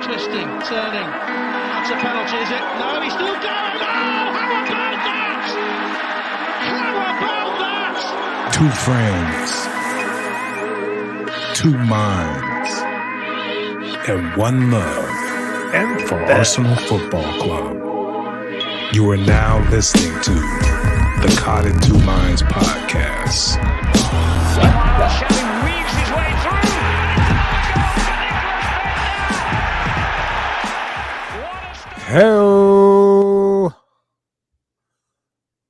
twisting, turning. That's a penalty, is it? No, he's still going. Oh, how about that? How about that? Two friends, two minds, and one love. And for Arsenal Football Club. You are now listening to the Caught in Two Minds podcast. Shelley weaves his way through. Hello.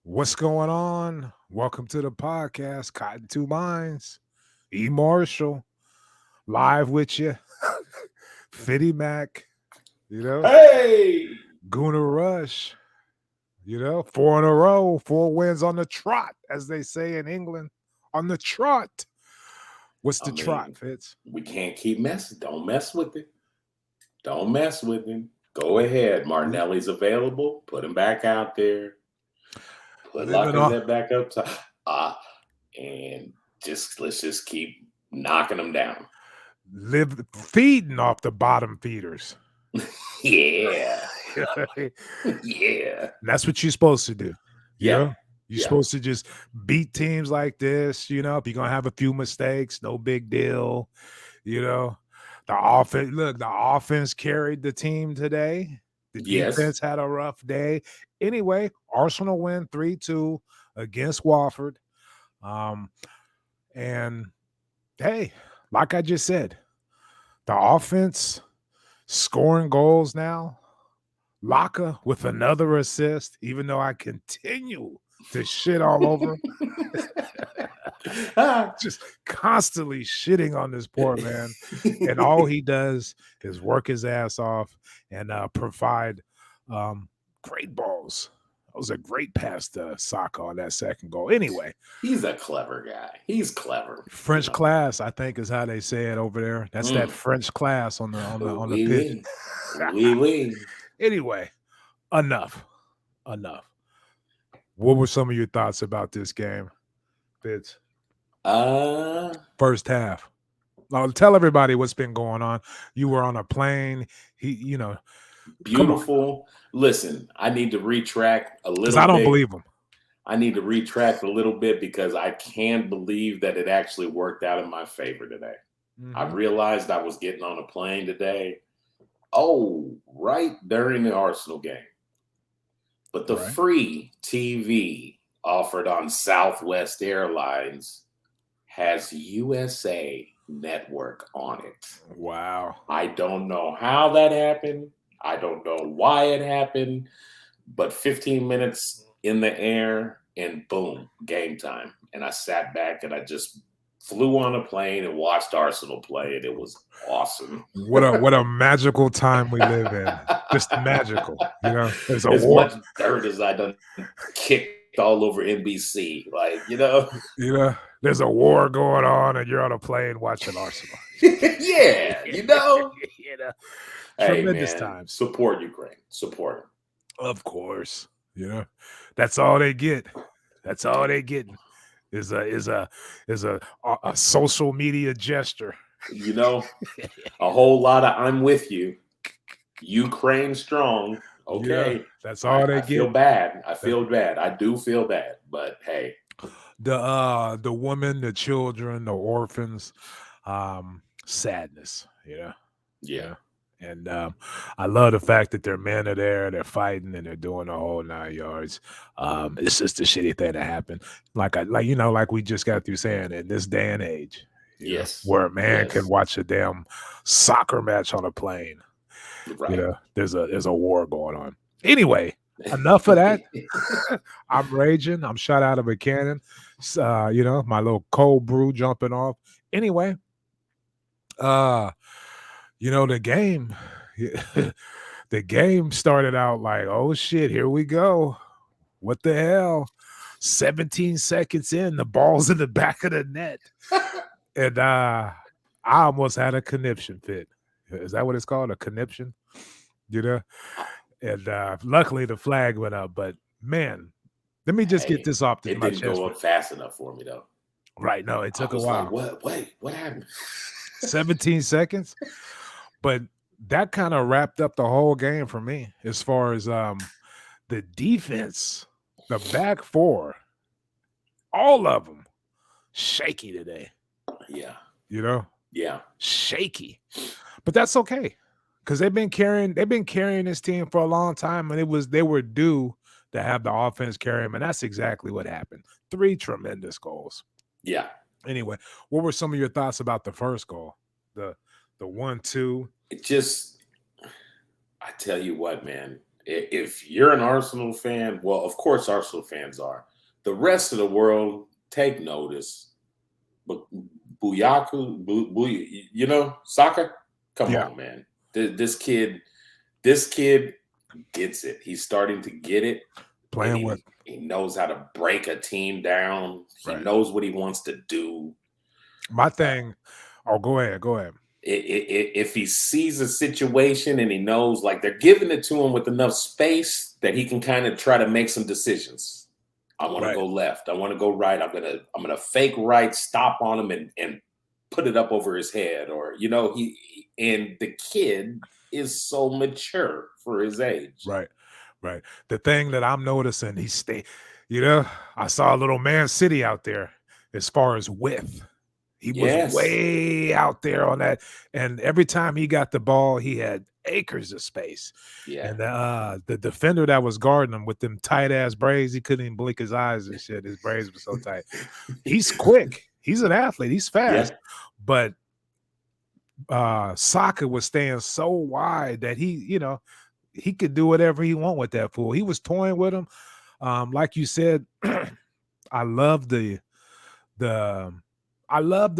What's going on? Welcome to the podcast, Caught in Two Minds. E. Marshall, live with you. Fitty Mac, you know. Hey, Guna Rush, you know, 4 in a row, 4 wins on the trot, as they say in England. On the trot. What's the trot, Fitz? We can't keep messing. Don't mess with it. Don't mess with him. Go ahead. Martinelli's available. Put him back out there. Put Lacazette back up top. And let's just keep knocking them down. Feeding off the bottom feeders. Yeah. Yeah. That's what you're supposed to do. Yeah. You know? You're supposed to just beat teams like this, you know. If you're going to have a few mistakes, no big deal. You know, the offense carried the team today. The defense had a rough day. Anyway, Arsenal win 3-2 against Watford. And hey, like I just said, the offense scoring goals now. Laka with another assist, even though I continue to shit all over him. Just constantly shitting on this poor man. And all he does is work his ass off and provide great balls. That was a great pass to Saka on that second goal. Anyway. He's a clever guy. He's clever. French class, I think, is how they say it over there. That's that French class on the pitch. Oui. Anyway, enough. What were some of your thoughts about this game, Fitz? First half. Now, tell everybody what's been going on. You were on a plane. Beautiful. Listen, I need to retract a little bit. I don't believe him. I need to retract a little bit because I can't believe that it actually worked out in my favor today. Mm-hmm. I realized I was getting on a plane today. Oh, right during the Arsenal game. But the free TV offered on Southwest Airlines has USA Network on it. Wow. I don't know how that happened. I don't know why it happened. But 15 minutes in the air and boom, game time. And I sat back and I just flew on a plane and watched Arsenal play, and it was awesome. What a magical time we live in. Just magical. You know, there's a as war. Much dirt as I done kicked all over NBC. Like, you know, there's a war going on, and you're on a plane watching Arsenal. Yeah, you know. Tremendous man, times. Support Ukraine. Support them. Of course. You know, that's all they get. That's all they get. Is a social media gesture. You know, a whole lot of I'm with you. Ukraine strong. Okay. Yeah, that's all they get. I feel bad. I do feel bad. But hey. The women, the children, the orphans, sadness, you know. Yeah. And I love the fact that their men are there, they're fighting, and they're doing the whole 9 yards. It's just a shitty thing to happen. Like we just got through saying, in this day and age, where a man can watch a damn soccer match on a plane. Right. You know, there's a war going on. Anyway, enough of that. I'm raging. I'm shot out of a cannon. My little cold brew jumping off. Anyway, the game started out like, oh shit, here we go. What the hell? 17 seconds in, the ball's in the back of the net. And I almost had a conniption fit. Is that what it's called? A conniption? You know? And luckily the flag went up. But man, let me just get this off. It didn't go up fast enough for me though. Right. No, it took a while. Like, what happened? 17 seconds. But that kind of wrapped up the whole game for me as far as the defense, the back four, all of them shaky today. Yeah. You know? Yeah. Shaky. But that's okay. Because they've been carrying this team for a long time, and they were due to have the offense carry them, and that's exactly what happened. 3 tremendous goals. Yeah. Anyway, what were some of your thoughts about the first goal? The 1-2? It just, I tell you what, man, if you're an Arsenal fan, well, of course Arsenal fans are. The rest of the world, take notice. But Saka, come on, man. This kid gets it. He's starting to get it. He knows how to break a team down. He knows what he wants to do. My thing. Go ahead. If he sees a situation and he knows, like, they're giving it to him with enough space that he can kind of try to make some decisions. I want to go left. I want to go right. I'm gonna fake right, stop on him, and put it up over his head. Or and the kid is so mature for his age. Right. The thing that I'm noticing, I saw a little Man City out there as far as width. He was way out there on that. And every time he got the ball, he had acres of space. Yeah. And the defender that was guarding him with them tight ass braids, he couldn't even blink his eyes and shit. His braids were so tight. He's quick. He's an athlete. He's fast. Yeah. But Saka was staying so wide that he could do whatever he want with that fool. He was toying with him. Like you said, I love the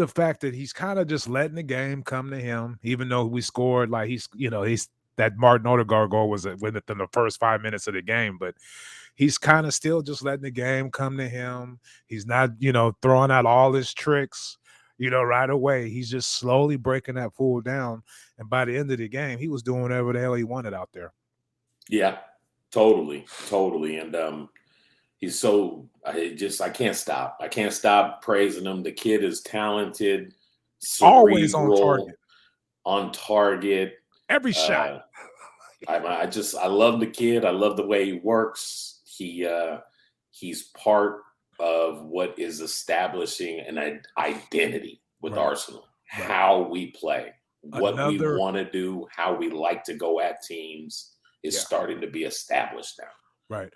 fact that he's kind of just letting the game come to him, even though we scored. Like he's that Martin Odegaard goal was within the first 5 minutes of the game, but he's kind of still just letting the game come to him. He's not, throwing out all his tricks, right away. He's just slowly breaking that fool down. And by the end of the game, he was doing whatever the hell he wanted out there. Yeah, totally. And he's so, I can't stop. I can't stop praising him. The kid is talented, always on target. Every shot. I love the kid. I love the way he works. He's part of what is establishing an identity with Arsenal. How we play, what we want to do, how we like to go at teams is starting to be established now. Right.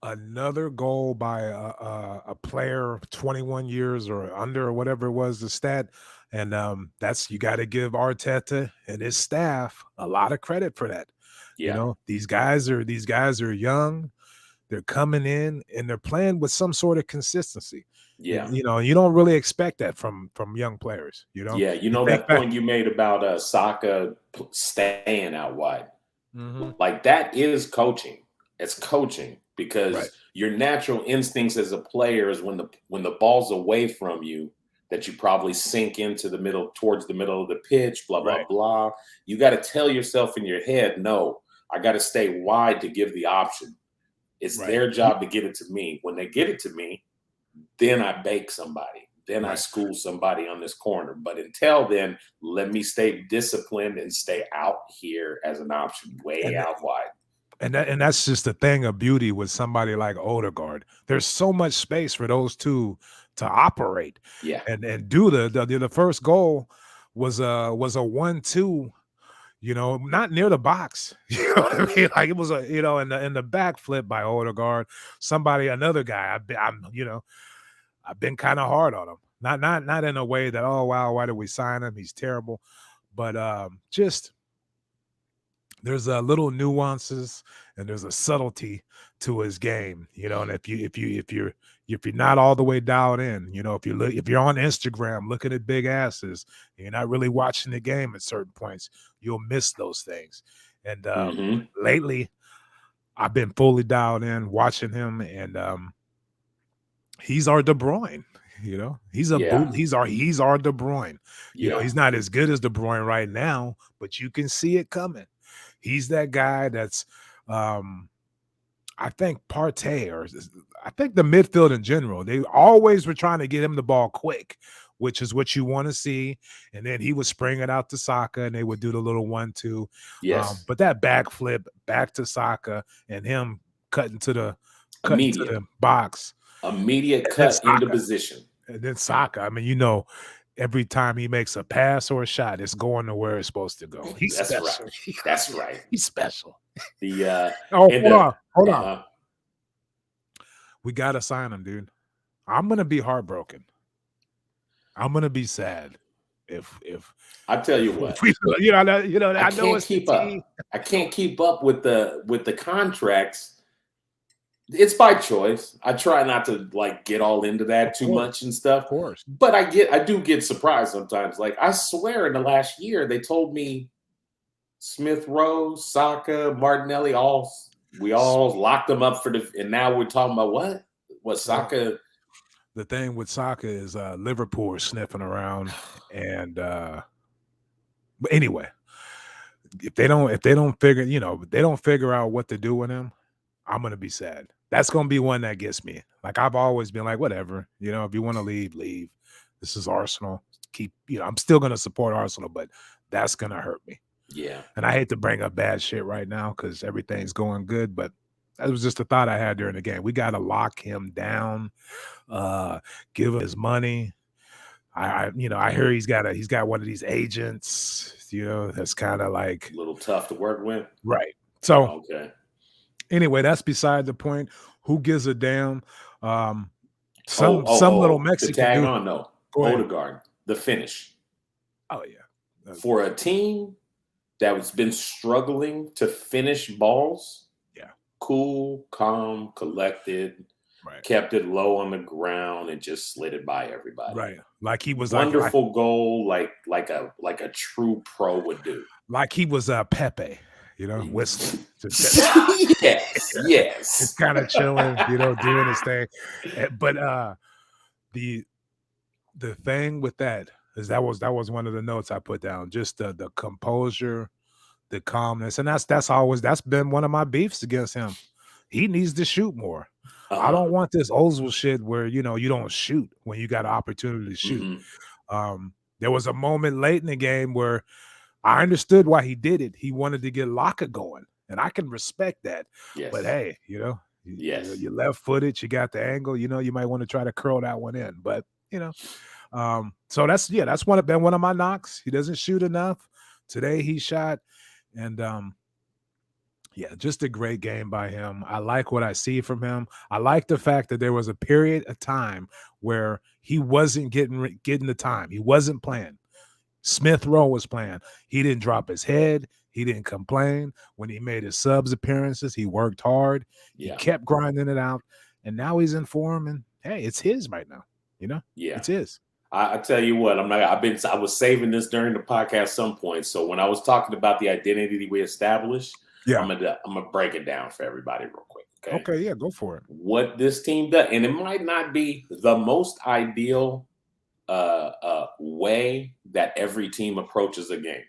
Another goal by a player 21 years or under, or whatever it was, the stat. And you got to give Arteta and his staff a lot of credit for that. Yeah. These guys are young. They're coming in and they're playing with some sort of consistency. Yeah. You don't really expect that from young players. Yeah. That point you made about Saka staying out wide. Mm-hmm. Like, that is coaching. It's coaching, because your natural instincts as a player is when the ball's away from you, that you probably sink into towards the middle of the pitch, blah, blah, blah. You got to tell yourself in your head, no, I got to stay wide to give the option. It's their job to get it to me. When they get it to me, then I bake somebody. Then I school somebody on this corner. But until then, let me stay disciplined and stay out here as an option, out wide. And that's just the thing of beauty with somebody like Odegaard. There's so much space for those two to operate. Yeah. And do the first goal was a 1-2, not near the box. You know what I mean? Like, it was in the back flip by Odegaard. Another guy. I've been kind of hard on him. Not in a way that, oh wow, why did we sign him? He's terrible. But just there's little nuances and there's a subtlety to his game, and if you're not all the way dialed in, if you're on Instagram looking at big asses and you're not really watching the game at certain points, you'll miss those things. And lately I've been fully dialed in watching him, and he's our De Bruyne. He's our De Bruyne. He's not as good as De Bruyne right now, but you can see it coming. He's that guy that's, I think Partey, or I think the midfield in general, they always were trying to get him the ball quick. which is what you want to see. And then he would spring it out to Saka, and they would do the little 1-2. Yes. But that backflip back to Saka and him cutting to the box. Immediate cut into position. And then Saka, I mean, you know, every time he makes a pass or a shot, it's going to where it's supposed to go. He's special. Right. That's right. He's special. Hold on. We got to sign him, dude. I'm going to be heartbroken. I'm going to be sad if I tell you what. I know it's keep up. I can't keep up with the contracts. It's by choice. I try not to like get all into that too much and stuff. Of course. But I do get surprised sometimes. Like I swear in the last year they told me Smith Rowe, Saka, Martinelli, we all locked them up and now we're talking about what? What Saka? The thing with Saka is Liverpool is sniffing around, and but anyway, if they don't figure out what to do with him, I'm gonna be sad. That's gonna be one that gets me. Like I've always been like, whatever, if you want to leave, leave. This is Arsenal. I'm still gonna support Arsenal, but that's gonna hurt me. Yeah. And I hate to bring up bad shit right now because everything's going good, but that was just a thought I had during the game. We got to lock him down, give him his money. I hear he's got one of these agents, that's kind of like a little tough to work with. Right. So okay. Anyway, that's beside the point. Who gives a damn? Some little Mexican to tag dude. on, no. Odegaard, the finish. Oh yeah. For a team that's been struggling to finish balls. Cool, calm, collected, kept it low on the ground and just slid it by everybody. Right, like he was wonderful goal, like a true pro would do. Like he was Pepe, whistling. Yes. Just kind of chilling, doing his thing. But the thing with that is that was one of the notes I put down. Just the composure, the calmness, and that's been one of my beefs against him. He needs to shoot more. I don't want this Ozil shit where you don't shoot when you got an opportunity to shoot. Mm-hmm. There was a moment late in the game where I understood why he did it. He wanted to get Laka going, and I can respect that. Yes. But hey, you're left-footed, you got the angle. You might want to try to curl that one in, but so that's been one of my knocks. He doesn't shoot enough. Today he shot. And just a great game by him. I like what I see from him. I like the fact that there was a period of time where he wasn't getting the time. He wasn't playing. Smith Rowe was playing. He didn't drop his head. He didn't complain. When he made his subs appearances, he worked hard. He kept grinding it out. And now he's in form. And hey, it's his right now. It's his. I tell you what, I was saving this during the podcast at some point. So when I was talking about the identity we established, I'm gonna break it down for everybody real quick. Okay, yeah, go for it. What this team does, and it might not be the most ideal way that every team approaches a game,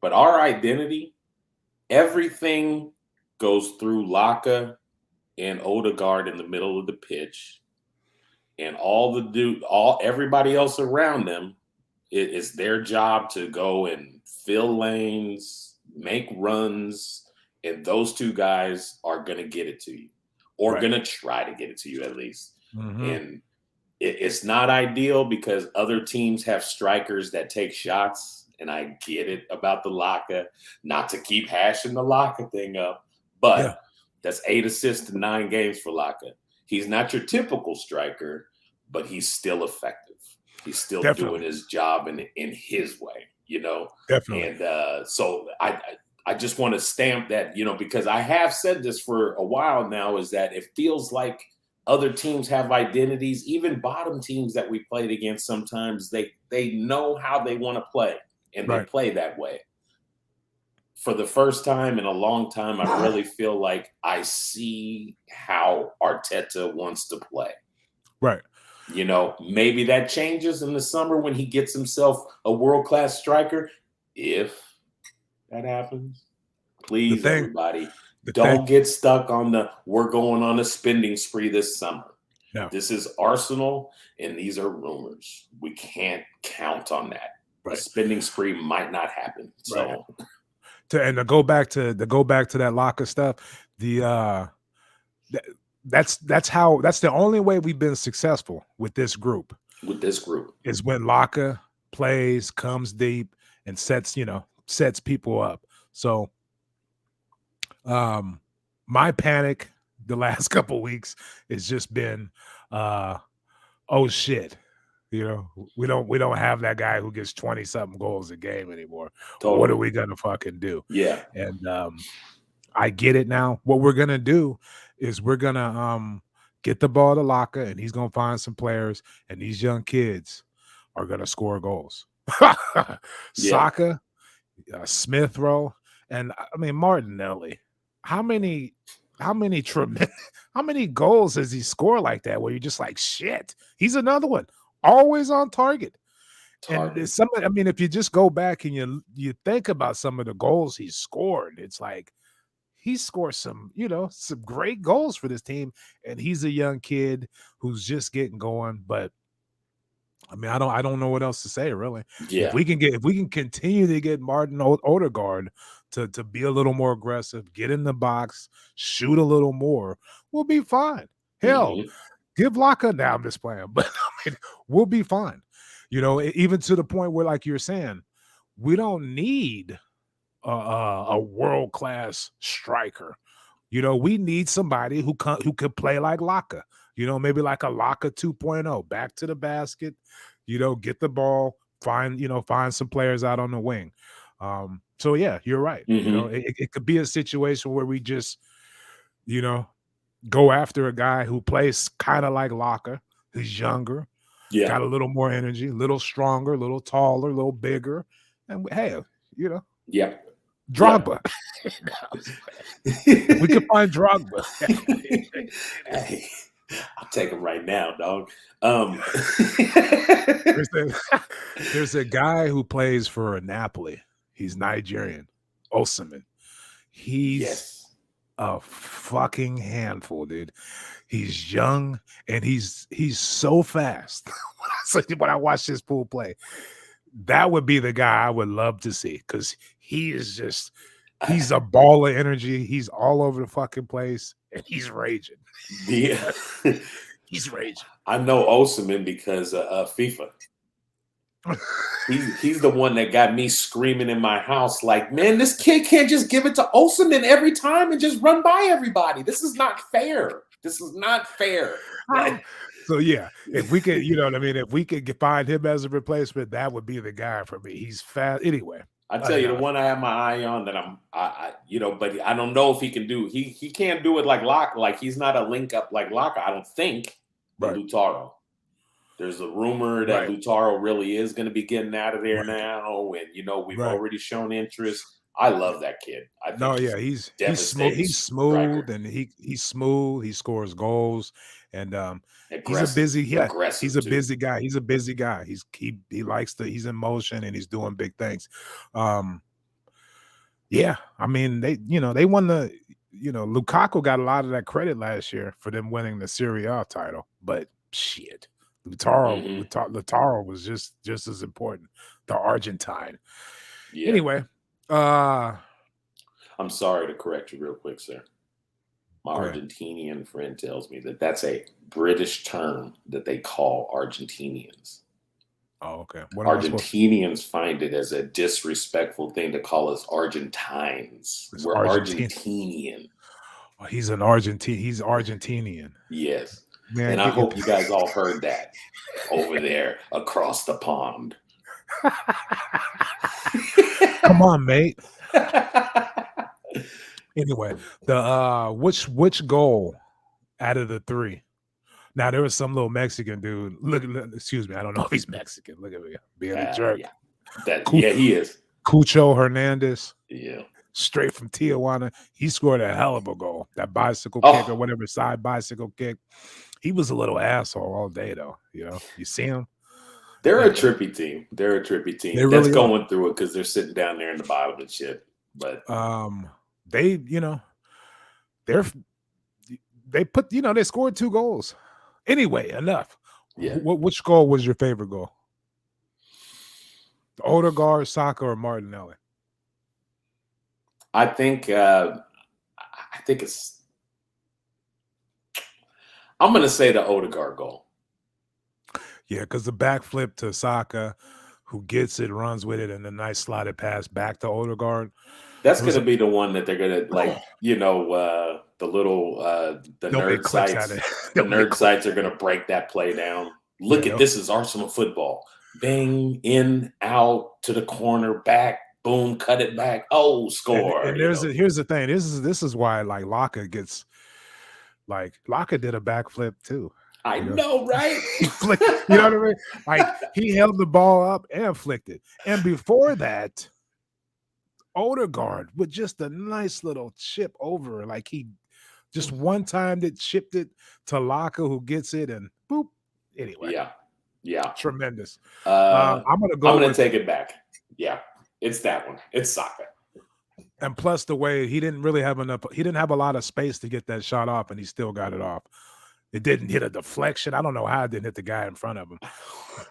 but our identity, everything goes through Laka and Odegaard in the middle of the pitch. And everybody else around them, it's their job to go and fill lanes, make runs, and those two guys are going to get it to you, or going to try to get it to you at least. Mm-hmm. And it's not ideal because other teams have strikers that take shots, and I get it about the Laka, not to keep hashing the Laka thing up, but that's 8 assists in 9 games for Laka. He's not your typical striker, but he's still effective. He's still doing his job in his way, Definitely. And so I just want to stamp that, because I have said this for a while now, is that it feels like other teams have identities, even bottom teams that we played against sometimes, they know how they want to play, and they play that way. For the first time in a long time, I really feel like I see how Arteta wants to play. Right. Maybe that changes in the summer when he gets himself a world-class striker. If that happens, please, everybody, don't get stuck on we're going on a spending spree this summer. No. This is Arsenal, and these are rumors. We can't count on that. Right. A spending spree might not happen. So, right. To go back to that Laka stuff, that's the only way we've been successful with this group. Is when Laka plays, comes deep, and sets people up. So, my panic the last couple of weeks has just been, oh shit, we don't have that guy who gets 20 something goals a game anymore. Totally. What are we gonna fucking do? Yeah, and I get it now. What we're gonna do is we're gonna get the ball to Laka, and he's gonna find some players, and these young kids are gonna score goals. Saka, Smith Rowe, and I mean Martinelli. How many goals has he scored like that? Where you're just like, shit, he's another one, always on target. And if you just go back and you think about some of the goals he's scored, it's like he scored some great goals for this team, and he's a young kid who's just getting going. But I mean, I don't know what else to say, really. Yeah. If we can continue to get Martin Odegaard to be a little more aggressive, get in the box, shoot a little more, we'll be fine. Hell, give Laka now. I'm just playing, but I mean, we'll be fine. Even to the point where, like you're saying, we don't need a world-class striker. We need somebody who could play like Laka. Maybe like a Laka 2.0, back to the basket, get the ball, find some players out on the wing. So yeah, you're right. It could be a situation where we just, go after a guy who plays kind of like Laka, who's younger, got a little more energy, a little stronger, a little taller, a little bigger, and hey, Drogba. We could find Drogba. Hey, I'll take him right now, dog. There's a guy who plays for Napoli. He's Nigerian, Osimhen. He's a fucking handful, dude. He's young and he's so fast. When I watch this pool play, that would be the guy I would love to see, because he's a ball of energy. He's all over the fucking place, and he's raging. Yeah. He's raging. I know Osimhen because FIFA. He's the one that got me screaming in my house like, man, this kid can't just give it to Osimhen every time and just run by everybody. This is not fair. Like, so yeah, if we could, if we could find him as a replacement, that would be the guy for me. He's fast. Anyway, I tell you, the one I have my eye on that but I don't know if he can do. He can't do it like Laka. Like, he's not a link up like Laka, I don't think. Right. Lautaro. There's a rumor that Lautaro really is going to be getting out of there now, and we've already shown interest. I love that kid. He's smooth. He's smooth, and he's smooth. He scores goals, and he's a busy guy. He's a busy guy. He likes he's in motion, and he's doing big things. Yeah, I mean, they won the Lukaku got a lot of that credit last year for them winning the Serie A title, but shit. Lautaro was just as important. The Argentine. Yeah. Anyway, I'm sorry to correct you real quick, sir. My Argentinian friend tells me that that's a British term that they call Argentinians. Oh, okay. Argentinians find it as a disrespectful thing to call us Argentines. We're Argentinian. Oh, he's an Argentine. He's Argentinian. Yes. Man, and I hope you guys all heard that over there across the pond. Come on, mate. Anyway, the which goal out of the three? Now, there was some little Mexican dude. Look, excuse me, I don't know if he's Mexican. Look at me being a jerk. Yeah, he is. Cucho Hernandez. Yeah. Straight from Tijuana. He scored a hell of a goal. That bicycle kick or whatever, side bicycle kick. He was a little asshole all day, though. You see him? They're a trippy team. They're a trippy team. That's really going through it because they're sitting down there in the bottom and shit. But they scored 2 goals. Anyway, enough. Yeah. Which goal was your favorite goal? Odegaard, Saka, or Martinelli? I think it's. I'm going to say the Odegaard goal. Yeah, because the backflip to Saka, who gets it, runs with it, and the nice slotted pass back to Odegaard. That's going to be the one that they're going to, like, the little the nerd sites. The nerd sites are going to break that play down. Look at this is Arsenal football. Bang, in, out, to the corner, back, boom, cut it back. Oh, score. And here's the thing. This is why, like, Laka did a backflip too. I know, right? You know what I mean? Like, he held the ball up and flicked it. And before that, Odegaard with just a nice little chip over. Like, he just one time that chipped it to Laka, who gets it, and boop. Anyway. Yeah. Tremendous. I'm gonna take it back. Yeah, it's that one. It's Saka. And plus the way he didn't have a lot of space to get that shot off, and he still got it off. It didn't hit a deflection. I don't know how it didn't hit the guy in front of him.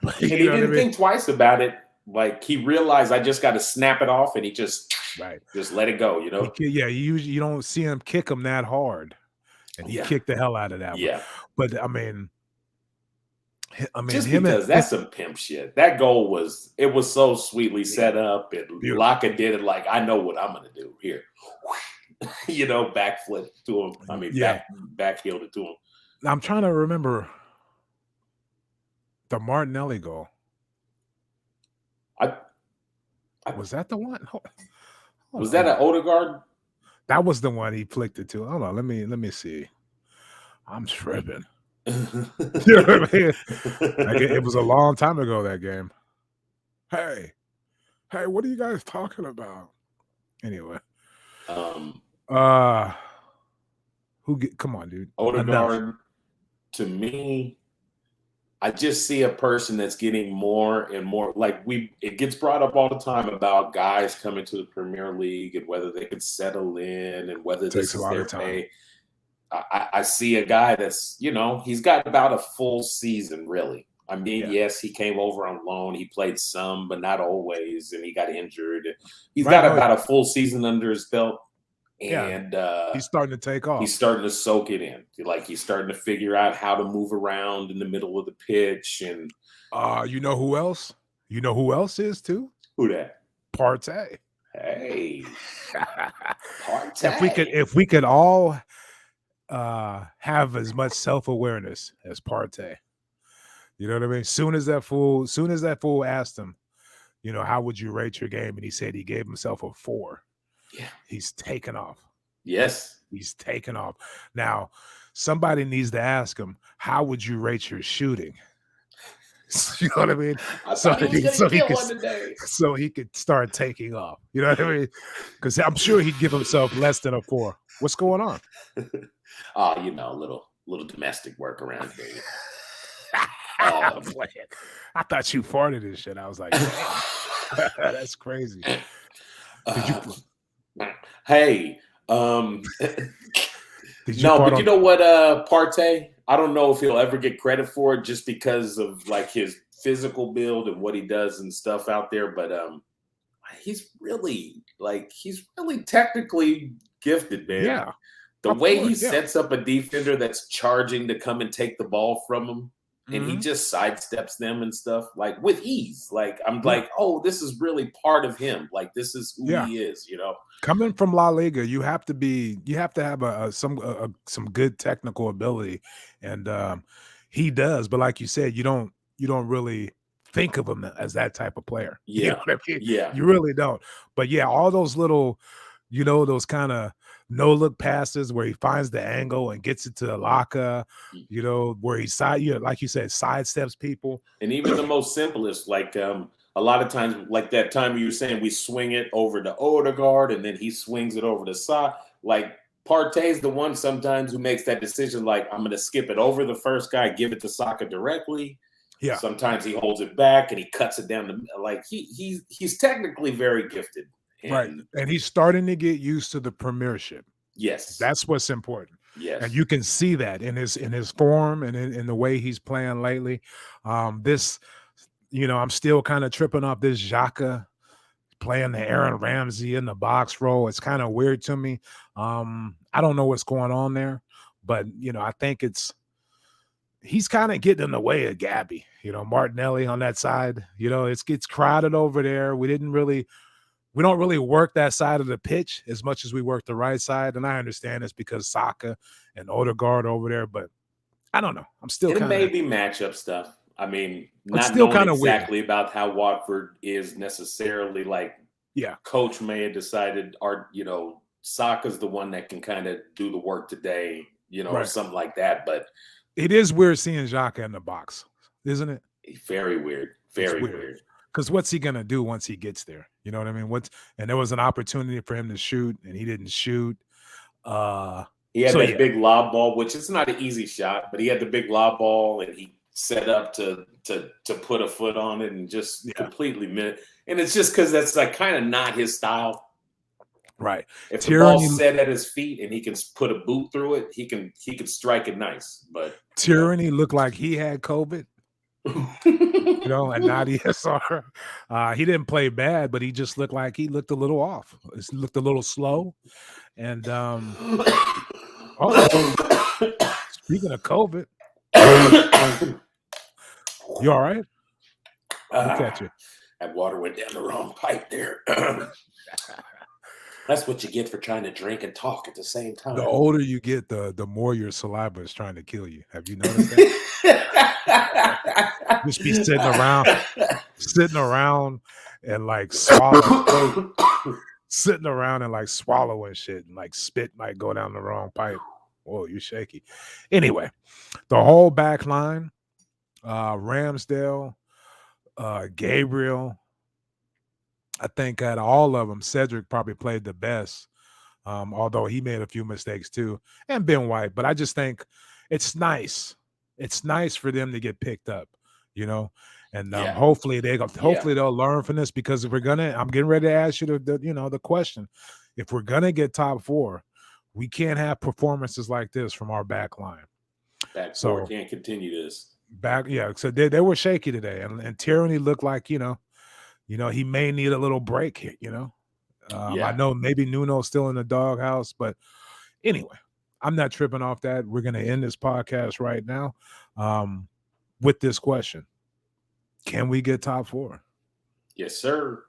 And he didn't think twice about it. Like, he realized I just got to snap it off, and he just let it go, you know? You don't see him kick him that hard. And he kicked the hell out of that one. But I mean just because that's some pimp shit. That goal was so sweetly set up, and Laka did it like, I know what I'm gonna do here. Backflip to him. I mean, backheeled it to him. I'm trying to remember the Martinelli goal. Was that the one? Was that an Odegaard? That was the one he flicked it to. Hold on, let me see. I'm tripping. You know what I mean? Like, it was a long time ago, that game. Hey, what are you guys talking about? Anyway, come on, dude. Odegaard, to me, I just see a person that's getting more and more, like, it gets brought up all the time about guys coming to the Premier League and whether they can settle in and whether this is their pay. I see a guy that's, he's got about a full season, really. I mean, yes, he came over on loan. He played some, but not always, and he got injured. He's got about a full season under his belt, and he's starting to take off. He's starting to soak it in. Like, he's starting to figure out how to move around in the middle of the pitch. And you know who else? You know who else is too? Who that? Partey. Hey, Partey. If we could all have as much self-awareness as Partey. You know what I mean? Soon as that fool asked him, how would you rate your game? And he said he gave himself a 4. Yeah. He's taken off. Yes. He's taken off. Now, somebody needs to ask him, how would you rate your shooting? You know what I mean? So he could start taking off. You know what I mean? Because I'm sure he'd give himself less than a 4. What's going on? Little domestic work around here. I thought you farted and shit. I was like, that's crazy. Hey, but you know what, Partey? I don't know if he'll ever get credit for it just because of, like, his physical build and what he does and stuff out there. But he's really technically gifted, man. Yeah. The way he sets up a defender that's charging to come and take the ball from him, and he just sidesteps them and stuff, like, with ease. Like, I'm like, oh, this is really part of him. Like, this is who he is, Coming from La Liga, you have to have some good technical ability, and he does. But like you said, you don't really think of him as that type of player. Yeah, you know what I mean? Yeah, you really don't. But yeah, all those little, those kind of no-look passes where he finds the angle and gets it to Laka, where he like you said, sidesteps people. And even the most simplest, like a lot of times, like that time you were saying, we swing it over to Odegaard and then he swings it over to Saka. Like, Partey's the one sometimes who makes that decision, like, I'm going to skip it over the first guy, give it to Saka directly. Yeah. Sometimes he holds it back and he cuts it down. Like, he's technically very gifted. Right. And he's starting to get used to the premiership. Yes. That's what's important. Yes. And you can see that in his form and in the way he's playing lately. I'm still kind of tripping off this Xhaka playing the Aaron Ramsey in the box role. It's kind of weird to me. I don't know what's going on there, but I think he's kind of getting in the way of Gabby. Martinelli on that side. It gets crowded over there. We don't really work that side of the pitch as much as we work the right side. And I understand it's because Saka and Odegaard over there, but I don't know. I'm still it may be matchup stuff. I mean, not still knowing kinda exactly weird. about how Watford is necessarily, like, Yeah. Coach may have decided, Saka's the one that can kind of do the work today, or Right. something like that. But it is weird seeing Xhaka in the box, isn't it? very weird. Very weird. Because what's he gonna do once he gets there? You know what I mean? And there was an opportunity for him to shoot, and he didn't shoot. He had big lob ball, which is not an easy shot, but he had the big lob ball, and he set up to put a foot on it and just completely missed. And it's just because that's like kind of not his style. Right. If the ball's set at his feet and he can put a boot through it, he can strike it nice. But Tyranny looked like he had COVID. And not ESR. He didn't play bad, but he just looked like he looked a little off. He looked a little slow. And speaking of COVID, you all right? Look at you. That water went down the wrong pipe there. That's what you get for trying to drink and talk at the same time. The older you get, the more your saliva is trying to kill you. Have you noticed that? Just be sitting around and like swallowing, sitting around and like swallowing shit, and like spit might go down the wrong pipe. Whoa, you're shaky. Anyway, the whole back line, Ramsdale, Gabriel. I think out of all of them, Cedric probably played the best, although he made a few mistakes too, and Ben White. But I just think it's nice. It's nice for them to get picked up, and hopefully they'll learn from this, because if I'm getting ready to ask you the question. If we're gonna get top 4, we can't have performances like this from our back line. Back four can't continue this. So they were shaky today, and Tyranny looked like he may need a little break here. I know maybe Nuno's still in the doghouse, but anyway, I'm not tripping off that. We're going to end this podcast right now with this question: can we get top 4? Yes, sir.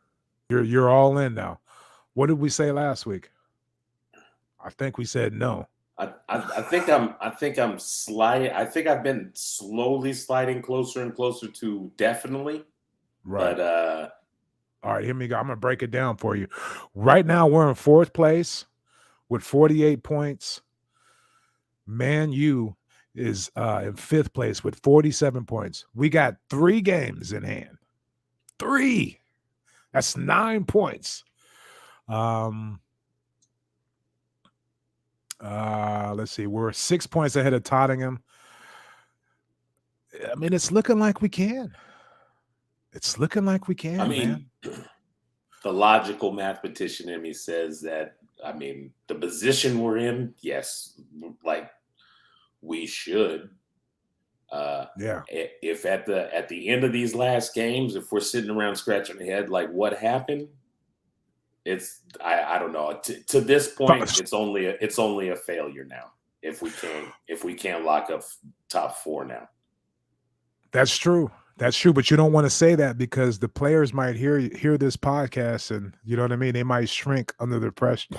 You're all in now. What did we say last week? I think we said no. I think I'm sliding. I think I've been slowly sliding closer and closer to definitely. Right. But all right, here we go. I'm going to break it down for you. Right now, we're in 4th place with 48 points. Man U is in 5th place with 47 points. We got 3 games in hand. 3. That's 9 points. Let's see. We're 6 points ahead of Tottenham. I mean, it's looking like we can. It's looking like we can. I mean, man. The logical mathematician in me says that, the position we're in, yes, like we should. If at the end of these last games, if we're sitting around scratching our head, like what happened? I don't know. To this point, it's only a failure now. If we can't lock up top 4 now. That's true. That's true, but you don't want to say that because the players might hear this podcast, and you know what I mean. They might shrink under the pressure.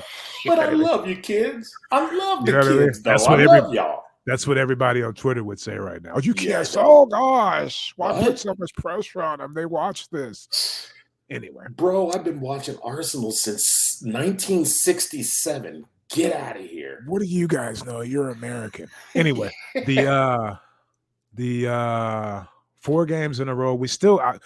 But I love you, kids. I love the kids. That's what y'all. That's what everybody on Twitter would say right now. You can't say, "Oh gosh, why put so much pressure on them? They watch this." Anyway, bro, I've been watching Arsenal since 1967. Get out of here. What do you guys know? You're American. Anyway, the 4 games in a row. We still got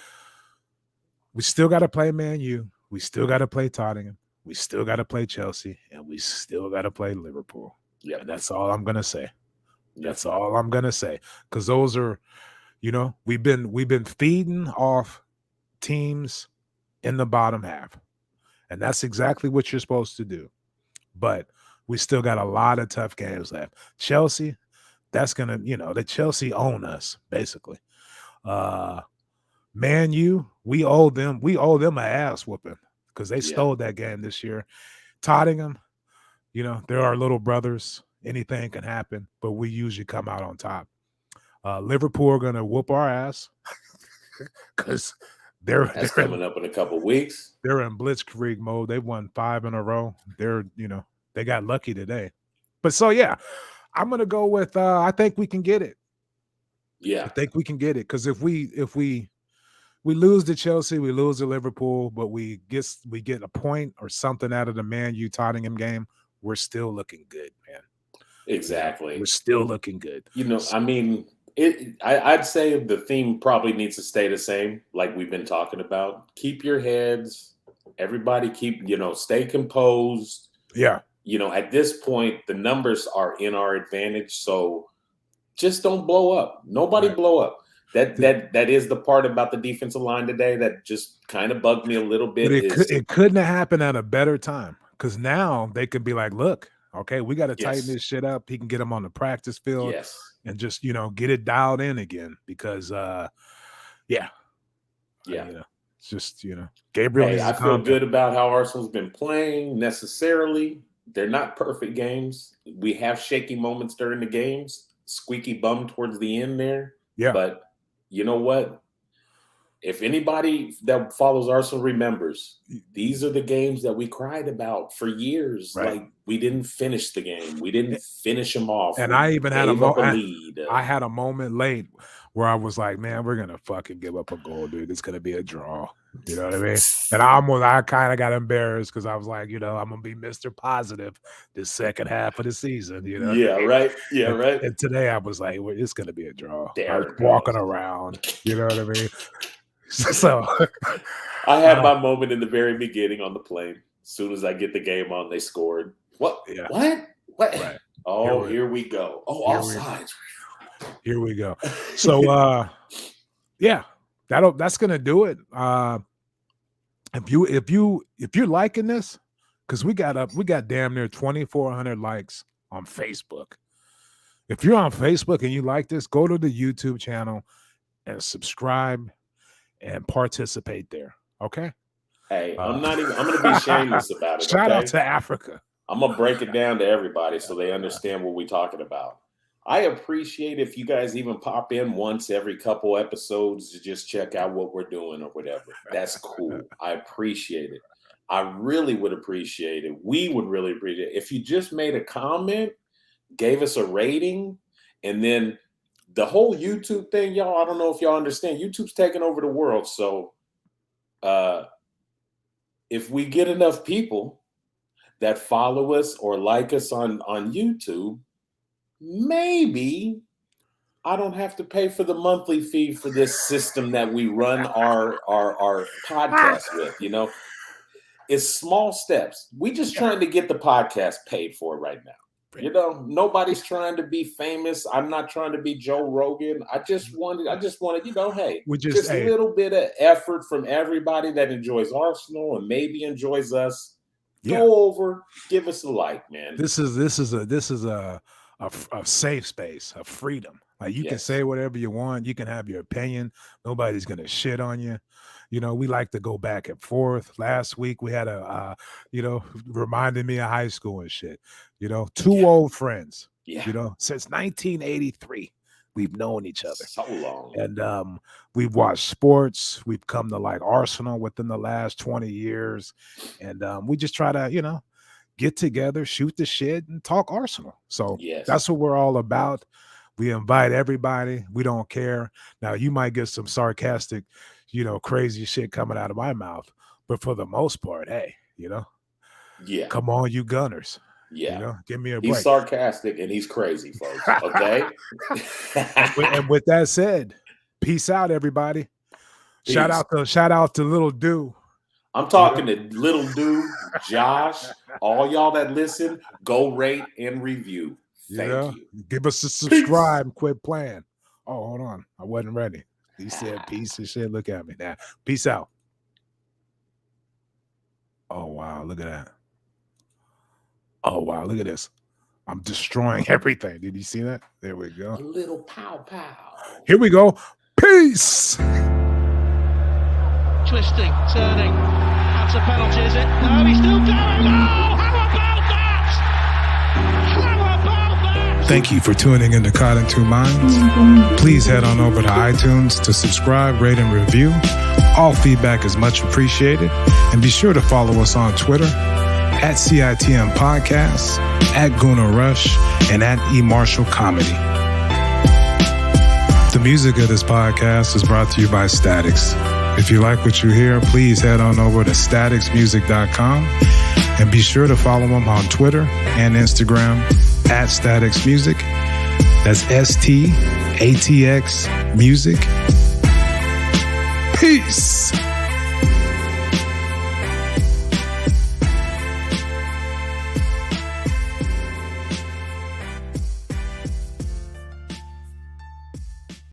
to play Man U. We still got to play Tottenham. We still got to play Chelsea, and we still got to play Liverpool. Yeah, that's all I'm gonna say. That's all I'm gonna say, because those are, we've been feeding off teams in the bottom half, and that's exactly what you're supposed to do. But We still got a lot of tough games left. Chelsea, that's gonna, the Chelsea own us, basically. Man U, we owe them an ass whooping because they stole that game this year. Tottenham, they're our little brothers. Anything can happen, but we usually come out on top. Liverpool are gonna whoop our ass because they're coming up in a couple weeks. They're in blitzkrieg mode. They've won 5 in a row. They got lucky today. But so yeah, I'm gonna go with I think we can get it. Yeah, I think we can get it because if we lose to Chelsea, we lose to Liverpool, but we get a point or something out of the Man U Tottenham game, we're still looking good, man. Exactly. We're still looking good. I mean, I'd say the theme probably needs to stay the same, like we've been talking about. Keep your heads. Everybody stay composed. Yeah. At this point, the numbers are in our advantage, so just don't blow up. Nobody blow up. That is the part about the defensive line today that just kind of bugged me a little bit. It couldn't have happened at a better time because now they could be like, look, okay, we got to tighten this shit up. He can get them on the practice field and just, get it dialed in again because, it's just, Gabriel. Hey, I feel good about how Arsenal's been playing necessarily. They're not perfect games. We have shaky moments during the games, squeaky bum towards the end there. Yeah. But you know what? If anybody that follows Arsenal remembers, these are the games that we cried about for years. Right. Like we didn't finish the game. We didn't finish them off. And I even had a lead. I had a moment late where I was like, man, we're going to fucking give up a goal, dude. It's going to be a draw. You know what I mean? And I kind of got embarrassed because I was like, I'm going to be Mr. Positive this second half of the season. Yeah, right. Yeah, right. And today I was like, well, it's going to be a draw. I was walking around. You know what I mean? So I had my moment in the very beginning on the plane. As soon as I get the game on, they scored. What? Yeah. What? Right. Oh, here we go. Oh, offsides. Here we go. So that's gonna do it. If you're liking this, because we got damn near 2,400 likes on Facebook. If you're on Facebook and you like this, go to the YouTube channel and subscribe and participate there. Okay. Hey, I'm gonna be shameless about it. Shout out to Africa. I'm gonna break it down to everybody so they understand what we're talking about. I appreciate if you guys even pop in once every couple episodes to just check out what we're doing or whatever. That's cool. I appreciate it. I really would appreciate it. We would really appreciate it if you just made a comment, gave us a rating, and then the whole YouTube thing, y'all, I don't know if y'all understand. YouTube's taking over the world. So if we get enough people that follow us or like us on YouTube, maybe I don't have to pay for the monthly fee for this system that we run our podcast with. It's small steps. We just trying to get the podcast paid for right now. Nobody's trying to be famous. I'm not trying to be Joe Rogan. I just wanted, hey, just a little bit of effort from everybody that enjoys Arsenal and maybe enjoys us. Yeah. Go over, give us a like, man. This is a safe space, a freedom. Like you can say whatever you want. You can have your opinion. Nobody's gonna shit on you. We like to go back and forth. Last week we had reminded me of high school and shit. Two old friends. Yeah. Since 1983, we've known each other so long, and we've watched sports. We've come to like Arsenal within the last 20 years, and we just try to get together, shoot the shit, and talk Arsenal. So that's what we're all about. We invite everybody. We don't care. Now you might get some sarcastic, crazy shit coming out of my mouth, but for the most part, hey, come on, you Gunners. Yeah, give me a break. He's sarcastic and he's crazy, folks. Okay. and with that said, peace out, everybody. Peace. Shout out to Little Do. I'm talking to Little Do, Josh, all y'all that listen. Go rate and review. Thank you. Give us a subscribe. Quit playing. Oh, hold on. I wasn't ready. He said piece of shit. Look at me now. Peace out. Oh, wow. Look at that. Oh, wow. Look at this. I'm destroying everything. Did you see that? There we go. A little pow pow. Here we go. Peace. Twisting, turning. That's a penalty, is it? No, he's still going. Oh, how about that? How about that? Thank you for tuning in to Caught in Two Minds. Please head on over to iTunes to subscribe, rate, and review. All feedback is much appreciated. And be sure to follow us on Twitter at CITM Podcasts, at Guna Rush, and at eMarshall Comedy. The music of this podcast is brought to you by Statics. If you like what you hear, please head on over to staticsmusic.com and be sure to follow them on Twitter and Instagram at Statics Music. That's STATX Music. Peace.